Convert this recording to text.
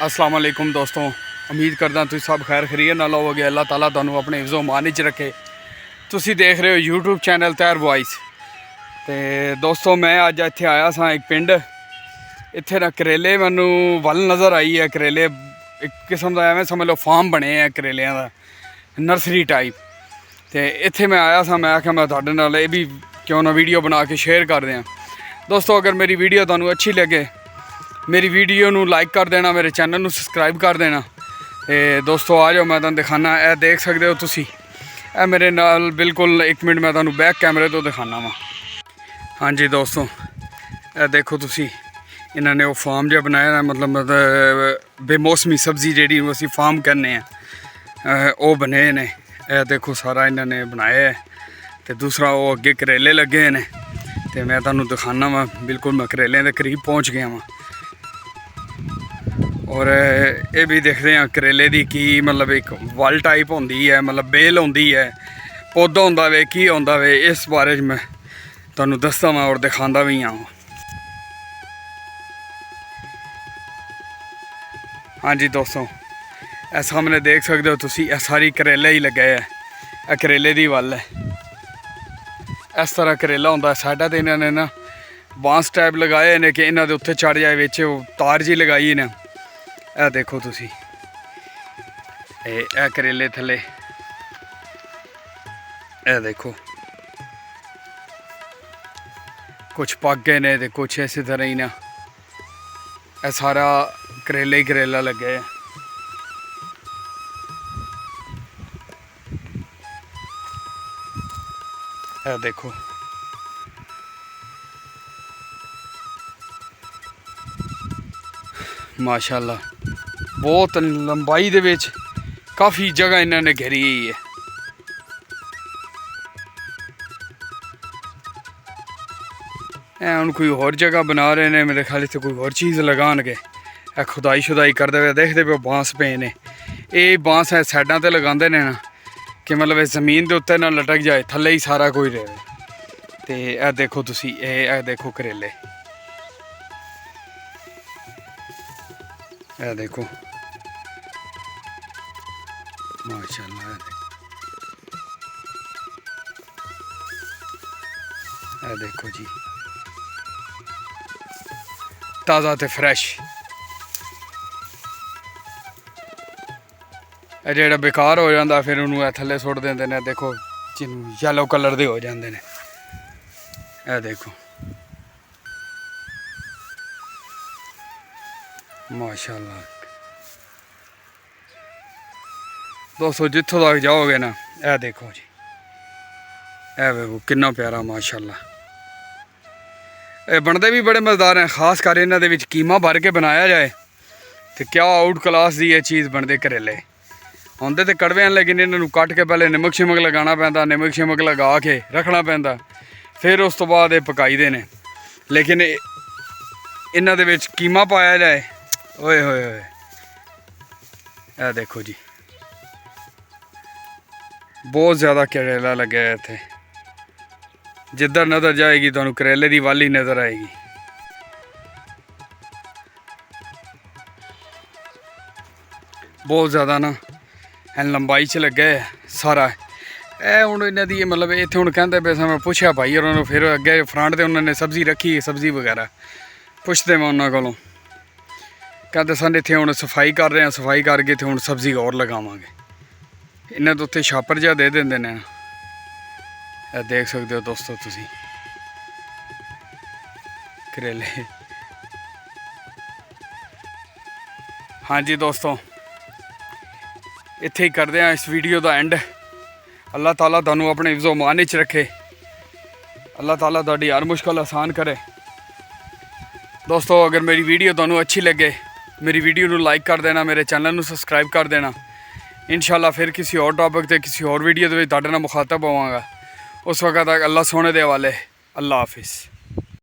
अस्सलाम वालेकुम दोस्तों, उम्मीद करदा तुसीं सब खैर खैरियत नाल होवोगे। अल्लाह ताला तुहानूं अपने हिफ्ज़ो मान च रखे। तुसीं देख रहे हो यूट्यूब चैनल तहर वॉइस। तो दोस्तों मैं अज इत्थे आया सा एक पिंड, इत्थे ना करेले मैनू वल नज़र आई है। करेले एक किस्म का एवं समझ लो फार्म बने हैं करेलियां का, नर्सरी टाइप। तो इत्थे मैं आया सा, मैं आख्या मैं तुहाडे नाल ये भी क्यों ना वीडियो बना के शेयर कर दें। दोस्तों अगर मेरी वीडियो तुहानूं अच्छी लगे, मेरी वीडियो नू लाइक कर देना, मेरे चैनल नू सबसक्राइब कर देना। दोस्तों आ जाओ, मैं तुहानूं दिखाना। ए देख सकते हो तुसी, ए मेरे नाल बिल्कुल एक मिनट मैं तुहानूं बैक कैमरे तो दिखाना वा। हाँ जी दोस्तों, ए देखो तुसी, इन्होंने वो फार्म जो बनाया, मतलब बेमौसमी सब्जी जी असी फार्म करने हैं, वो बने ने। ए देखो सारा इन्होंने बनाया है। तो दूसरा वो अगे करेले लगे ने। तो मैं तुहानूं दिखाना वा, बिल्कुल मैं करेले के करीब पहुँच गया वहाँ। और ये भी देखते हैं करेले की की मतलब एक वल टाइप होंदी है, मतलब बेल होंदी है, पौधा होंदा वे, की होंदा वे, इस बारे मैं तुहानूं दसदा वां और दिखांदा भी हाँ। हाँ जी दोस्तों, ए सामने देख सकते हो तुसी, ए सारी करेले ही लगे है। ए करेले दी वल है। इस तरह करेला होंदा। साइडा ते इन्होंने ना बांस टाइप लगाए ने कि इन्हों के उत्ते चढ़ जाए, बिच तार जी लगाई ने। ए देखो तुसी, ए करेले थले, ए देखो कुछ पक गए ने, तो कुछ इस तरह ही ना। ए सारा करेले ही करेला लगे है। ए देखो माशाल्लाह, बहुत लंबाई दे विच काफ़ी जगह इन्होंने घेरी हुई है। हुण कोई होर जगह बना रहे हैं, मेरे ख्याल से कोई होर चीज़ लगानगे। खुदाई शुदाई करते हुए देखते पे बांस पे ने। ये बांस है साइडों ते लगाते हैं ना, कि मतलब इस ज़मीन के उत्ते ना लटक जाए, थले ही सारा कोई रहे। तो यह देखो तुसी, ए देखो करेले, ए देखो माशाल्लाह। ए देखो जी, ताज़ा ते फ्रैश। जो बेकार हो जाता फिर उन्होंने थले सुट देंगे ने। देखो जिन्होंने येलो कलर के हो जाते हैं। ए देखो माशाल्लाह। दोस्तों जितों तक जाओगे ना, ए देखो जी, ए देखो कितना प्यारा माशाल्लाह। ये बनते भी बड़े मज़ेदार हैं, खास कर इन्होंने कीमा भर के बनाया जाए तो क्या आउट क्लास की ये चीज़ बनते। करेले होंदे तो कड़वे हैं, लेकिन इन्हों कट के पहले नमक शिमक लगाना पैंदा, नमक शिमक लगा के रखना पैंदा, फिर उस तो बाद ये पकाई दे ने। लेकिन इन्हों दे विच कीमा पाया जाए, ओए होए होए। ए देखो जी, बहुत ज़्यादा करेला लगे है इत्थे। जिधर नज़र जाएगी तो करेले की वाली नज़र आएगी। बहुत ज़्यादा ना लंबाई च लगे है सारा। ए हुण इन्हां दी मतलब इत्थे हुण कहंदे पे मैं पुछया भाई और उन्होंने, फिर अगे फ्रंट ते उन्होंने सब्ज़ी रखी, सब्ज़ी वगैरह पुछते मैं उन्होंने कोलों, कहते सन इत्थे हुण सफाई कर रहे हैं, सफाई करके इत्थे हुण सब्ज़ी और लगावांगे। इन्हें तो उत्थे छापर जिहा दे देंदे ने। देख सकते हो दोस्तों तुसी करेले। हाँ जी दोस्तों, इत्थे ही करते हैं इस वीडियो का एंड। अल्लाह ताला तुहानूं अपने हिफ्ज़ो मान च रखे। अल्लाह ताला तुहाडी हर मुश्किल आसान करे। दोस्तों अगर मेरी वीडियो तुहानूं अच्छी लगे, मेरी वीडियो नूं लाइक कर देना, मेरे चैनल नूं सबसक्राइब कर देना। इंशाल्लाह फिर किसी और टॉपिक से, किसी और वीडियो के तुहाडे नाल मुखातब होवांगा। उस वक्त तक अल्लाह सोने दे हवाले। अल्लाह हाफिज़।